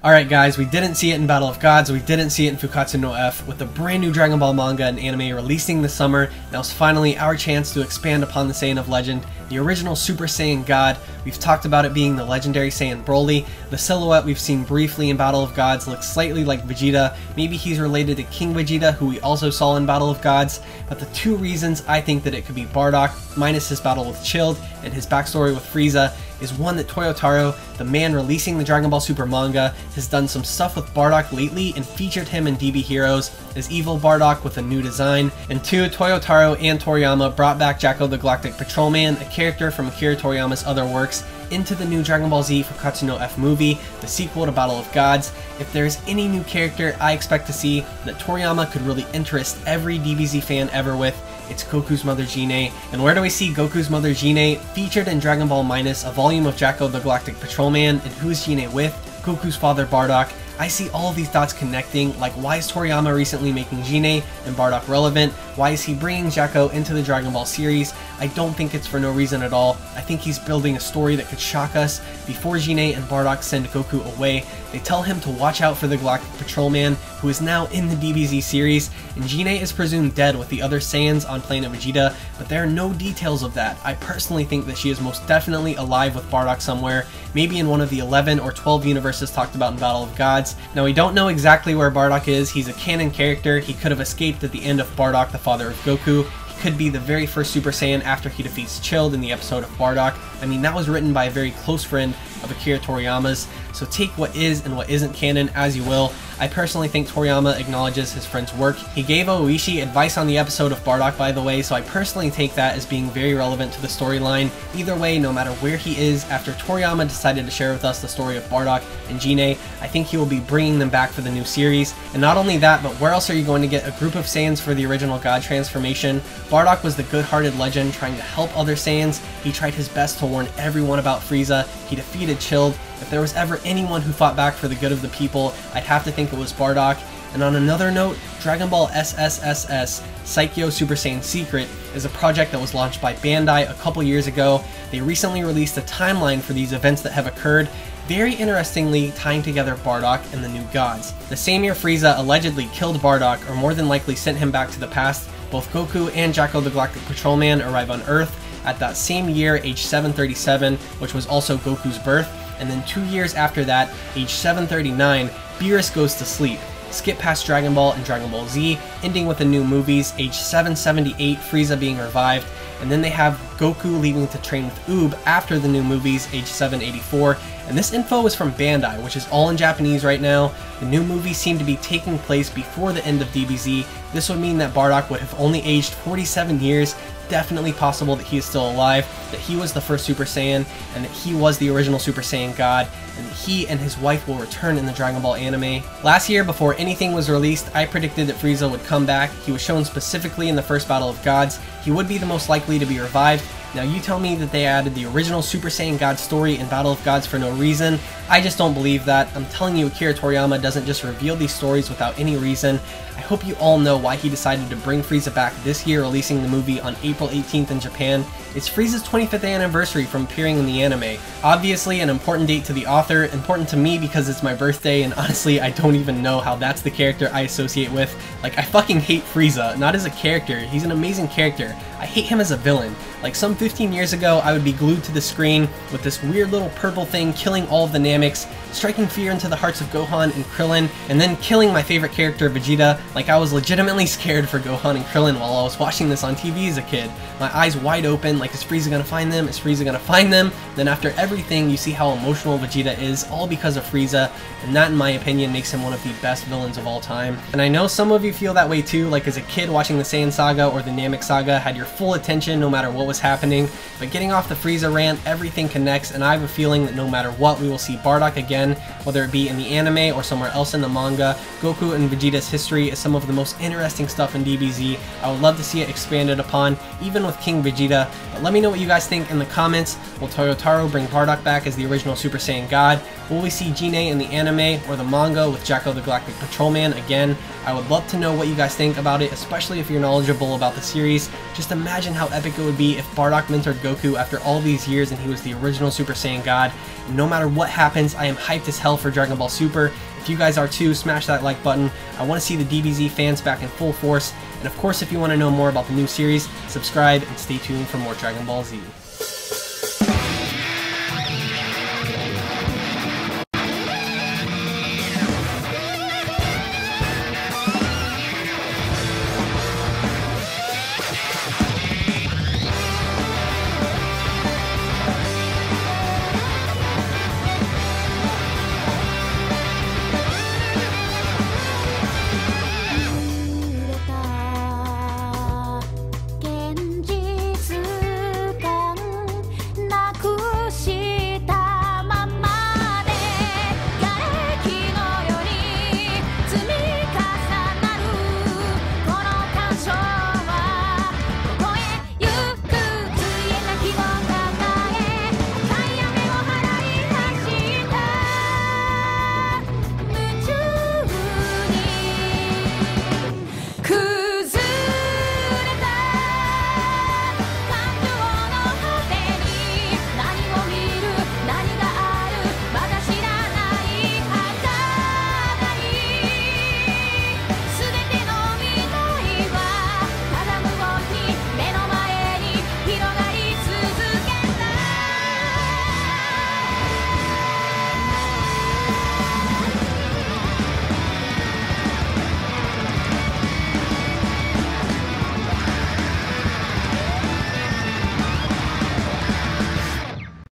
Alright guys, we didn't see it in Battle of Gods, we didn't see it in Fukkatsu no F. With the brand new Dragon Ball manga and anime releasing this summer, now is finally our chance to expand upon the Saiyan of Legend, the original Super Saiyan God. We've talked about it being the legendary Saiyan Broly. The silhouette we've seen briefly in Battle of Gods looks slightly like Vegeta. Maybe he's related to King Vegeta, who we also saw in Battle of Gods. But the two reasons I think that it could be Bardock, minus his battle with Chilled and his backstory with Frieza, is one that Toyotaro, the man releasing the Dragon Ball Super manga, has done some stuff with Bardock lately and featured him in DB Heroes as Evil Bardock with a new design. And two, Toyotaro and Toriyama brought back Jacko the Galactic Patrolman, a character from Akira Toriyama's other works, into the new Dragon Ball Z Fukkatsu no F movie, the sequel to Battle of Gods. If there's any new character I expect to see that Toriyama could really interest every DBZ fan ever with, it's Goku's mother Gine. And where do we see Goku's mother Gine? Featured in Dragon Ball Minus, a volume of Jacko the Galactic Patrolman. And who's Gine with? Goku's father Bardock. I see all of these dots connecting, like why is Toriyama recently making Gine and Bardock relevant? Why is he bringing Jacko into the Dragon Ball series? I don't think it's for no reason at all. I think he's building a story that could shock us. Before Gine and Bardock send Goku away, they tell him to watch out for the Galactic Patrolman, who is now in the DBZ series, and Gine is presumed dead with the other Saiyans on planet Vegeta, but there are no details of that. I personally think that she is most definitely alive with Bardock somewhere, maybe in one of the 11 or 12 universes talked about in Battle of Gods. Now we don't know exactly where Bardock is. He's a canon character. He could have escaped at the end of Bardock, the father of Goku. He could be the very first Super Saiyan after he defeats Chilled in the episode of Bardock. I mean, that was written by a very close friend of Akira Toriyama's, so take what is and what isn't canon as you will. I personally think Toriyama acknowledges his friend's work. He gave Oishi advice on the episode of Bardock, by the way, so I personally take that as being very relevant to the storyline. Either way, no matter where he is, after Toriyama decided to share with us the story of Bardock and Gine, I think he will be bringing them back for the new series. And not only that, but where else are you going to get a group of Saiyans for the original God transformation? Bardock was the good-hearted legend trying to help other Saiyans. He tried his best to warn everyone about Frieza. He defeated Chilled. If there was ever anyone who fought back for the good of the people, I'd have to think it was Bardock. And on another note, Dragon Ball SSSS Saikyo Super Saiyan Secret is a project that was launched by Bandai a couple years ago. They recently released a timeline for these events that have occurred, very interestingly tying together Bardock and the new gods. The same year Frieza allegedly killed Bardock, or more than likely sent him back to the past, both Goku and Jacko the Galactic Patrolman arrive on Earth. At that same year, age 737, which was also Goku's birth, and then 2 years after that, age 739, Beerus goes to sleep. Skip past Dragon Ball and Dragon Ball Z, ending with the new movies, age 778, Frieza being revived, and then they have Goku leaving to train with Oob after the new movies, age 784, and this info is from Bandai, which is all in Japanese right now. The new movies seem to be taking place before the end of DBZ. This would mean that Bardock would have only aged 47 years, definitely possible that he is still alive, that he was the first Super Saiyan, and that he was the original Super Saiyan God, and that he and his wife will return in the Dragon Ball anime. Last year, before anything was released, I predicted that Frieza would come back. He was shown specifically in the first Battle of Gods. He would be the most likely to be revived. Now you tell me that they added the original Super Saiyan God story in Battle of Gods for no reason. I just don't believe that. I'm telling you, Akira Toriyama doesn't just reveal these stories without any reason. I hope you all know why he decided to bring Frieza back this year, releasing the movie on April 18th in Japan. It's Frieza's 25th anniversary from appearing in the anime. Obviously an important date to the author, important to me because it's my birthday, and honestly I don't even know how that's the character I associate with. Like, I fucking hate Frieza, not as a character. He's an amazing character. I hate him as a villain. Like, some 15 years ago, I would be glued to the screen with this weird little purple thing killing all of the Namecs, striking fear into the hearts of Gohan and Krillin, and then killing my favorite character, Vegeta. Like, I was legitimately scared for Gohan and Krillin while I was watching this on TV as a kid. My eyes wide open, like, is Frieza gonna find them? Is Frieza gonna find them? Then after everything, you see how emotional Vegeta is, all because of Frieza, and that, in my opinion, makes him one of the best villains of all time. And I know some of you feel that way too, like as a kid watching the Saiyan Saga or the Namek Saga had your full attention no matter what was happening, but getting off the Frieza rant, everything connects, and I have a feeling that no matter what, we will see Bardock again, whether it be in the anime or somewhere else in the manga. Goku and Vegeta's history is some of the most interesting stuff in DBZ. I would love to see it expanded upon, even with King Vegeta, but let me know what you guys think in the comments. Will Toyotaro bring Bardock back as the original Super Saiyan God? Will we see Gine in the anime or the manga with Jacko the Galactic Patrolman again? I would love to know what you guys think about it, especially if you're knowledgeable about the series. Just imagine how epic it would be if Bardock mentored Goku after all these years and he was the original Super Saiyan God. And no matter what happens, I am hyped as hell for Dragon Ball Super. If you guys are too, smash that like button. I want to see the DBZ fans back in full force. And of course, if you want to know more about the new series, subscribe and stay tuned for more Dragon Ball Z.